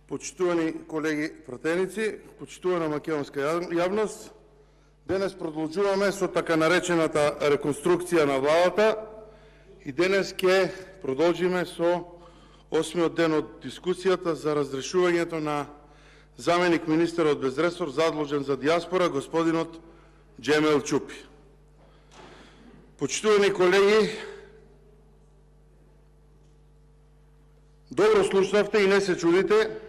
Почитувани колеги пратеници, почитувана македонска јавност, денес продолжуваме со така наречената реконструкција на владата и денес ќе продолжиме со 8-миот ден од дискусијата за разрешувањето на заменик министерот без ресор задолжен за дијаспора господинот Джемел Чупи. Почитувани колеги, добро слушнавте и не се чудите.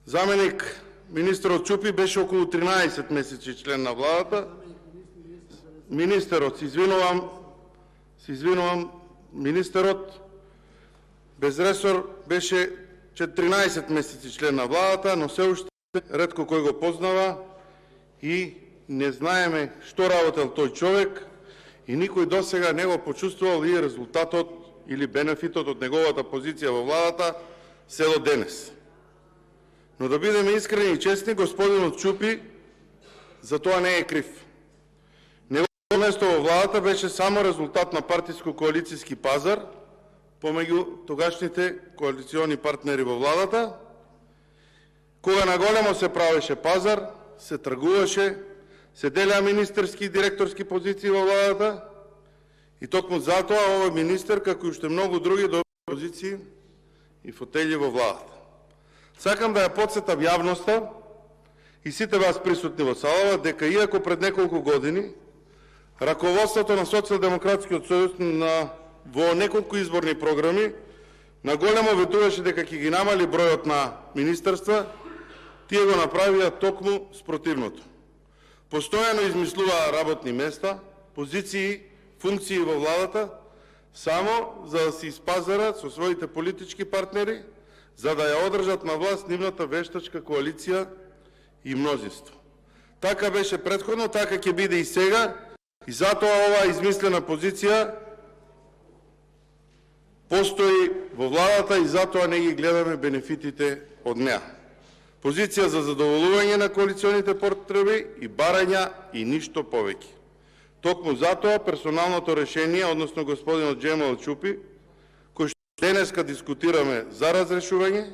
Заменик министерот Чупи беше околу 13 месеци член на владата. Министерот, се извинувам, министерот без ресор беше 13 месеци член на владата, но се уште ретко кој го познава и не знаеме што работел тој човек и никој досега не го почувствувал и резултатот или бенефитот од неговата позиција во владата се до денес. Но да бидеме искрени и честни, господинот Чупи за тоа не е крив. Неговото место во владата беше само резултат на партиско-коалицијски пазар помеѓу тогашните коалициони партнери во владата. Кога наголемо се правеше пазар, се тргуваше, се делеа министерски и директорски позиции во владата и токму затоа овој министер, како и уште многу други, добија позиции и фотели во владата. Сакам да ја потсетам јавноста и сите вас присутни во салава дека иако пред неколку години раководството на Социјалдемократскиот сојуз во неколку изборни програми наголемо ветуваше дека ќе ги намали бројот на министерства, тие го направија токму спротивното. Постојано измислуваа работни места, позиции, функции во владата, само за да се испазарат со своите политички партнери, за да ја одржат на власт нивната вештачка коалиција и мнозинство. Така беше претходно, така ќе биде и сега, и затоа оваа измислена позиција постои во владата и затоа не ги гледаме бенефитите од неа. Позиција за задоволување на коалиционите потреби и барања и ништо повеќе. Токму затоа персоналното решение, односно господинот Джемел Чупи, кој што денеска дискутираме за разрешување,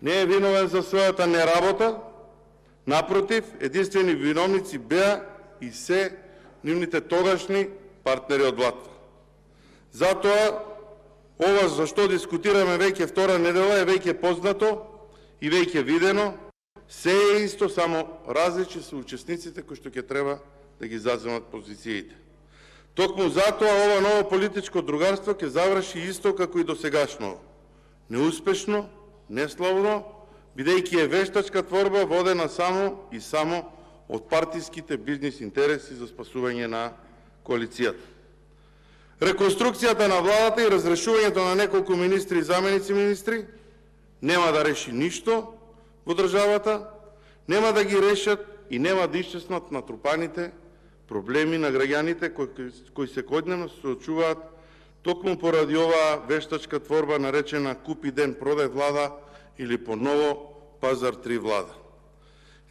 не е виновен за својата неработа. Напротив, единствени виновници беа и се нивните тогашни партнери од владата. Затоа ова за што дискутираме веќе втора недела е веќе познато и веќе видено. Се е исто, само различни се учесниците кои што ќе треба да ги заземат позициите. Токму затоа ова ново политичко другарство ќе заврши исто како и досегашно. Неуспешно, неславно, бидејќи е вештачка творба водена само и само од партиските бизнис интереси за спасување на коалицијата. Реконструкцијата на владата и разрешувањето на неколку министри и заменици министри нема да реши ништо во државата, нема да ги решат и нема да исчеснат натрупаните проблеми на граѓаните кои секојдневно се соочуваат токму поради оваа вештачка творба наречена купи ден продај влада или поново пазар 3 влада.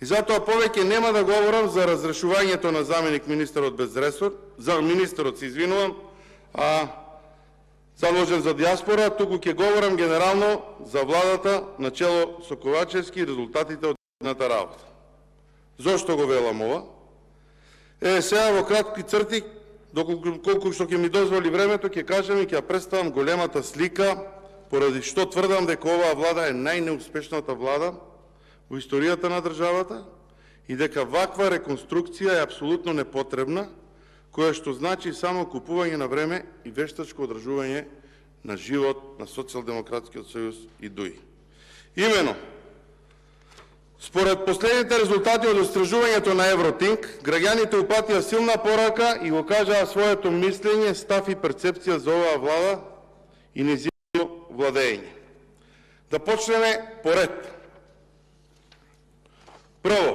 И затоа повеќе нема да говорам за разрешувањето на заменик министерот без ресор, за министерот се извинувам, задолжен за дијаспора, туку ќе говорам генерално за владата начело со Ковачевски и резултатите од нивната работа. Зошто го велам ова? Сега во кратки црти, колку што ќе ми дозволи времето, ќе кажам и ќе представам големата слика, поради што тврдам дека оваа влада е најнеуспешната влада во историјата на државата и дека ваква реконструкција е апсолутно непотребна, која што значи само купување на време и вештачко одржување на живот на Социјалдемократскиот сојуз и ДУИ. Имено, според последните резултати од истражувањето на Евротинк, граѓаните упатија силна порака и го кажаа своето мислење, став и перцепција за оваа влада и нејзино владење. Да почнеме поред. Прво,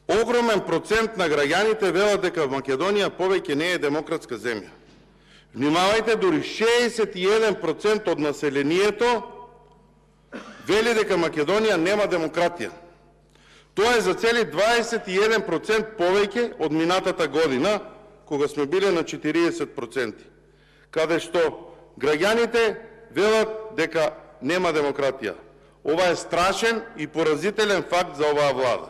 огромен процент на граѓаните велат дека Македонија повеќе не е демократска земја. Внимавајте, дури 61% од населението вели дека Македонија нема демократија. Тоа е за цели 21% повеќе од минатата година, кога сме биле на 40%, каде што граѓаните велат дека нема демократија. Ова е страшен и поразителен факт за оваа влада.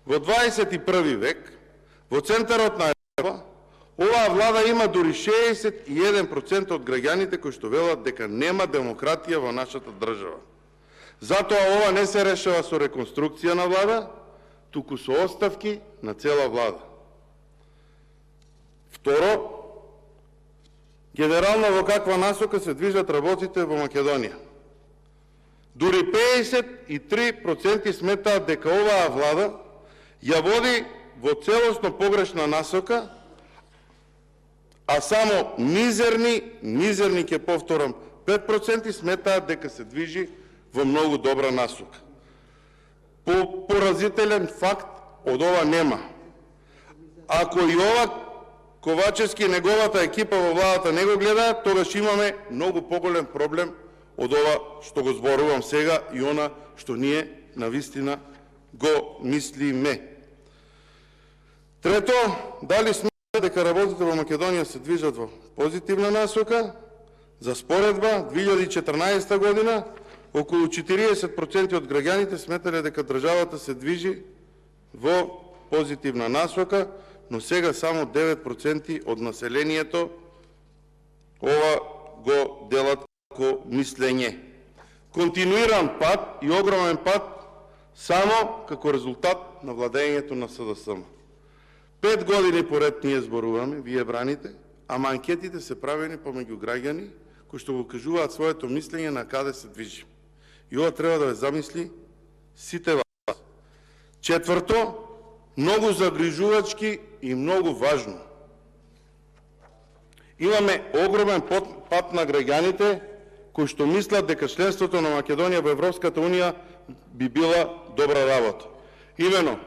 Во 21 век, во центарот на Европа, оваа влада има дури 61% од граѓаните кои што велат дека нема демократија во нашата држава. Затоа ова не се решава со реконструкција на влада, туку со оставки на цела влада. Второ, генерално во каква насока се движат работите во Македонија. Дури 53% сметаат дека оваа влада ја води во целосно погрешна насока, а само мизерни, ќе повторам, 5% сметаат дека се движи во многу добра насока. Поразителен факт од ова нема. Ако и ова Ковачевски и неговата екипа во владата не го гледаат, тогаш имаме многу поголем проблем од ова што го зборувам сега и она што ние навистина го мислиме. Трето, дали смета дека работите во Македонија се движат во позитивна насока? За споредба, 2014 година, околу 40% од граѓаните сметале дека државата се движи во позитивна насока, но сега само 9% од населението ова го делат како мислење. Континуиран пат и огромен пат само како резултат на владењето на СДСМ. 5 години поред ние зборуваме, вие браните, ама анкетите се правени помеѓу граѓани кои што го кажуваат своето мислење на каде се движи. И ова треба да ве замисли сите вас. Четврто, многу загрижувачки и многу важно. Имаме огромен пат на граѓаните кои што мислат дека членството на Македонија во Европската Унија би била добра работа. Имено,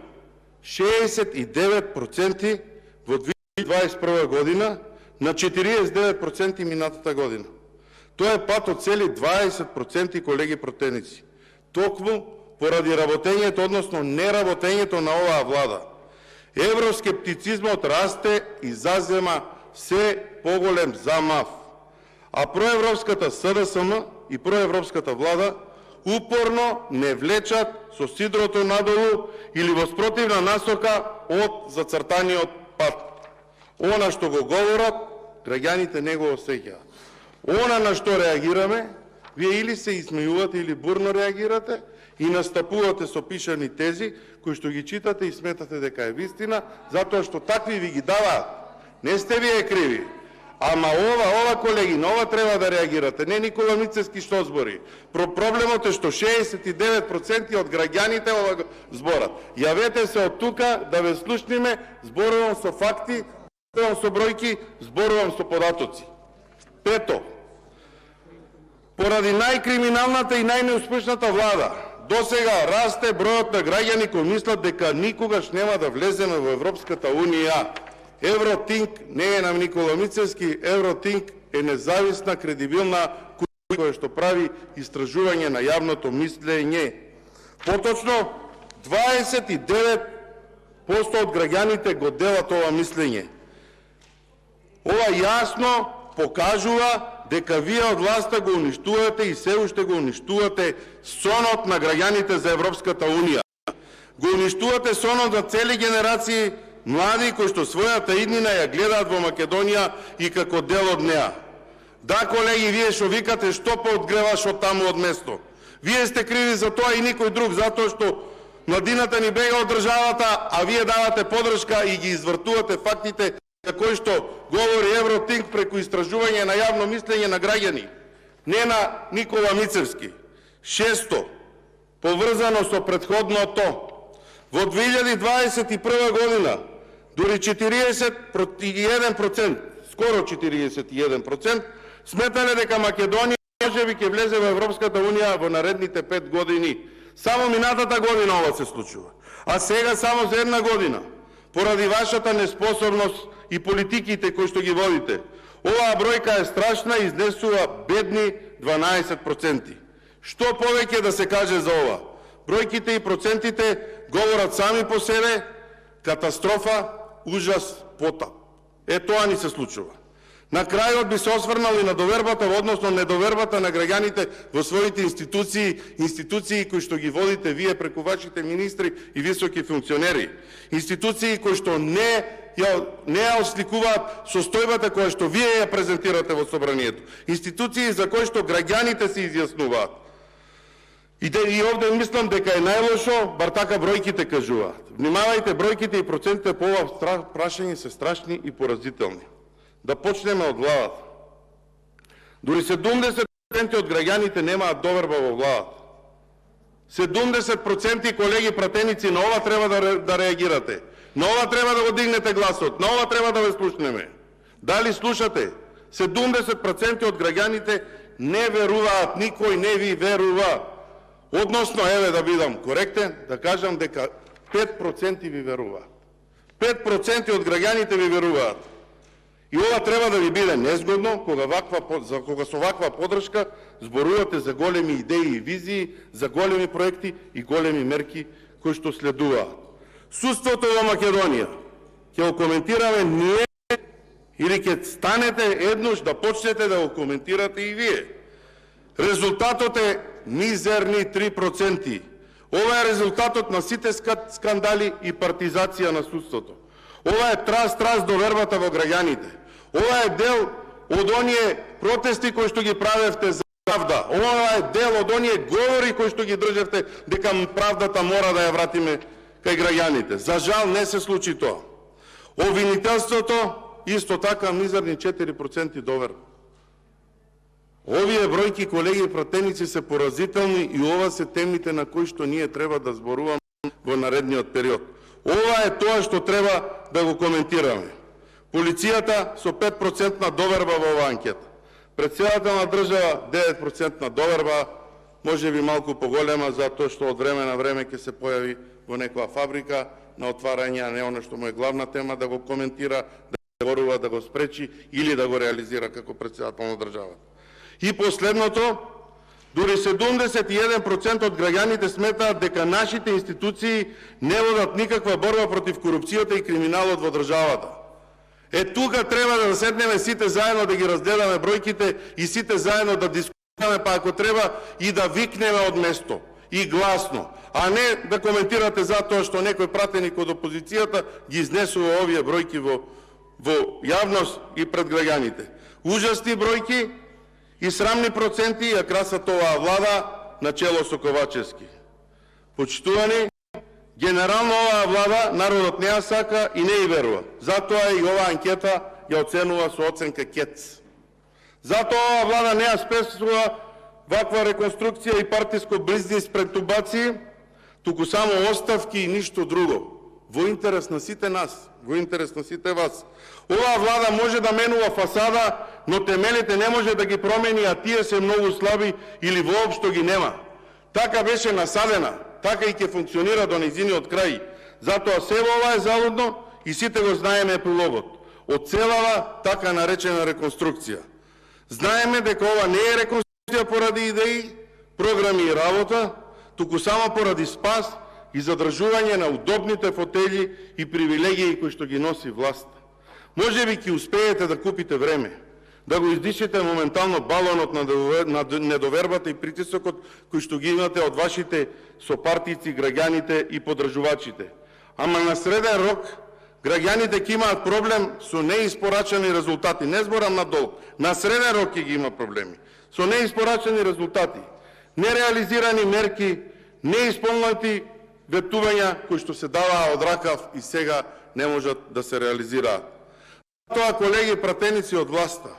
69% во 2021 година на 49% минатата година. Тоа е пат од цели 20%, колеги противници. Токму поради работењето, односно неработењето на оваа влада. Евроскептицизмот расте и зазема се поголем замав. А проевропската СДСМ и проевропската влада упорно не влечат со сидрото надолу или во спротивна насока од зацртаниот пат. Она што го говорат, граѓаните не го осеќаат. Она на што реагираме, вие или се измејувате или бурно реагирате и настапувате со пишани тези кои што ги читате и сметате дека е вистина, затоа што такви ви ги даваат. Не сте вие криви. Ама ова колеги, на ова треба да реагирате. Не Никола Мицевски што збори. Проблемот е што 69% од граѓаните ова зборат. Јавете се од тука да ве слушниме, зборувам со факти, зборувам со бројки, зборувам со податоци. Пето, поради најкриминалната и најнеуспешната влада, досега расте бројот на граѓани кои мислат дека никогаш нема да влеземе во Европската Унија. Евротинк не е на Никола Мицевски, Евротинк е независна, кредибилна која што прави истражување на јавното мислење. Поточно, 29% од граѓаните го делат ова мислење. Ова јасно покажува дека вие од власта го уништувате и се уште го уништувате сонот на граѓаните за Европската Унија. Го уништувате сонот на цели генерации млади кои што својата иднина ја гледаат во Македонија и како дел од неа. Да, колеги, вие што викате што поодгреваш од таму од место. Вие сте криви за тоа и никој друг, затоа што младината ни бега од државата, а вие давате подршка и ги извртувате фактите кои што говори Евротинк преку истражување на јавно мислење на граѓани, не на Никола Мицевски. Шесто, поврзано со претходното, во 2021 година дури 41%, скоро 41%, сметале дека Македонија можеби ќе влезе во Европската Унија во наредните 5 години. Само минатата година ова се случува. А сега само за една година, поради вашата неспособност и политиките кои што ги водите, оваа бројка е страшна и изнесува бедни 12%. Што повеќе да се каже за ова? Бројките и процентите говорат сами по себе, катастрофа, ужас, потап. Тоа ни се случува. На крајот би се осврнал и на довербата, односно недовербата на граѓаните во своите институции кои што ги водите вие преку вашите министри и високи функционери. Институции кои што не ја осликуваат состојбата која што вие ја презентирате во собранието. Институции за кои што граѓаните се изјаснуваат. И овде мислам дека е најлошо, бар така бројките кажуваат. Внимавајте, бројките и процентите по ова прашање се страшни и поразителни. Да почнеме од владата. Дури 70% од граѓаните немаат доверба во владата. 70% колеги пратеници, на ова треба да реагирате. На ова треба да го дигнете гласот. На ова треба да ве слушнеме. Дали слушате? 70% од граѓаните не веруваат, никој не ви верува. Односно, еве да бидам коректен, да кажам дека 5% ви веруваат. 5% од граѓаните ви веруваат. И ова треба да ви биде незгодно, кога со ваква подршка зборувате за големи идеи и визии, за големи проекти и големи мерки кои што следуваат. Судството во Македонија ќе го коментираме ние или ќе станете еднош да почнете да го коментирате и вие. Резултатот е мизерни 3%. Ова е резултатот на сите скандали и партизација на судството. Ова е трас довербата во граѓаните. Ова е дел од оние протести кои што ги правевте за правда. Ова е дел од оние говори кои што ги држевте дека правдата мора да ја вратиме кај граѓаните. За жал не се случи тоа. Обвинителството исто така мизерни 4% доверба. Овие бројки, колеги пратеници, се поразителни и ова се темите на кои што ние треба да зборуваме во наредниот период. Ова е тоа што треба да го коментираме. Полицијата со 5% доверба во оваа анкета. Претседател на држава 9% доверба, може би малку поголема, затоа што од време на време ќе се појави во некоја фабрика на отварање, а не оно што му е главна тема, да го коментира, да го говорува, да го спречи или да го реализира како претседател на државата. И последното, дури 71% од граѓаните сметаат дека нашите институции не водат никаква борба против корупцијата и криминалот во државата. Тука треба да седнеме сите заедно да ги разгледаме бројките и сите заедно да дискутираме, па ако треба и да викнеме од место и гласно, а не да коментирате затоа што некој пратеник од опозицијата ги изнесува овие бројки во јавност и пред граѓаните. Ужасни бројки и срамни проценти ја красат оваа влада на чело со Ковачевски. Почитувани, генерално оваа влада народот не ја сака и не ја верува. Затоа и оваа анкета ја оценува со оценка КЕЦ. Затоа оваа влада не ја спесува ваква реконструкција и партиско бизнис претубации, туку само оставки и ништо друго. Во интерес на сите нас, во интерес на сите вас. Оваа влада може да менува фасада, но темелите не може да ги промени, а тие се многу слаби или воопшто ги нема. Така беше насадена, така и ќе функционира до нејзиниот крај. Затоа се ова е залудно и сите го знаеме епилогот. Од целава така наречена реконструкција. Знаеме дека ова не е реконструкција поради идеи, програми и работа, туку само поради спас и задржување на удобните фотели и привилегии кои што ги носи власт. Може би ќе успеете да купите време, да го издишите моментално балонот на недовербата и притисокот кои што ги имате од вашите сопартици, граѓаните и подржувачите. Ама на среден рок, граѓаните ќе имаат проблем со неиспорачани резултати. Не зборам надолу. На среден рок ќе ги има проблеми. Со неиспорачани резултати. Нереализирани мерки, неисполнати ветувања кои што се даваа од ракав и сега не можат да се реализираат. Тоа, колеги пратеници од власта,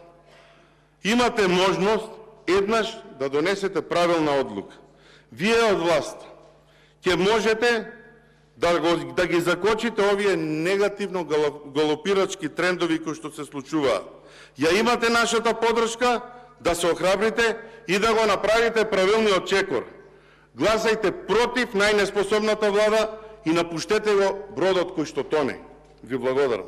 имате можност еднаш да донесете правилна одлука. Вие од власт ќе можете да ги закочите овие негативно галопирачки трендови кои што се случуваат. Ја имате нашата подршка да се охрабрите и да го направите правилниот чекор. Гласајте против најнеспособната влада и напуштете го бродот кој што тоне. Ви благодарам.